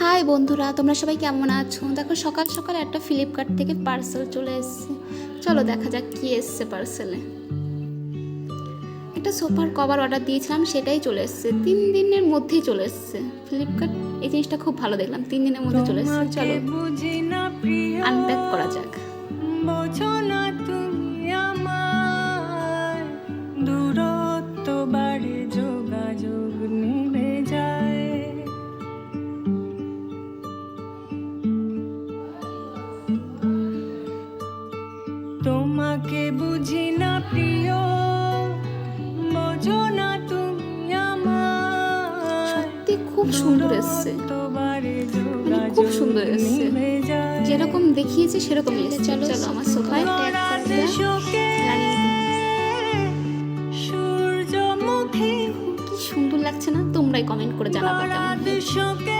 High বন্ধুরা, তোমরা সবাই কেমন আছো? দেখো সকাল সকাল একটা ফ্লিপকার্ট থেকে পার্সেল চলে এসেছে। চলো দেখা যাক কি এসছে পার্সেলে। একটা সোফার কভার অর্ডার দিয়েছিলাম, সেটাই চলে এসছে। 3 দিনের মধ্যেই চলে এসছে। ফ্লিপকার্ট এই জিনিসটা খুব ভালো দেখলাম, 3 দিনের মধ্যে চলে এসছে। চলো আনপ্যাক করা যাক। বোঝো না তুমি আমার, দূরত্ব বাড়ে, যোগাযোগ নিভে যায়। তোমাকে বুঝি না প্রিয়, বোঝো না তুমি আমার, সত্যি খুব সুন্দর এসছে, মানে খুব সুন্দর এসছে। যেরকম দেখিয়েছে সেরকমই এসছে। চলো আমার সোফায় ট্যাগ করা যাক, লাগিয়ে দিই। সূর্যমুখী কি সুন্দর লাগছে না? তোমরাই কমেন্ট করে জানাবে কেমন হয়েছে।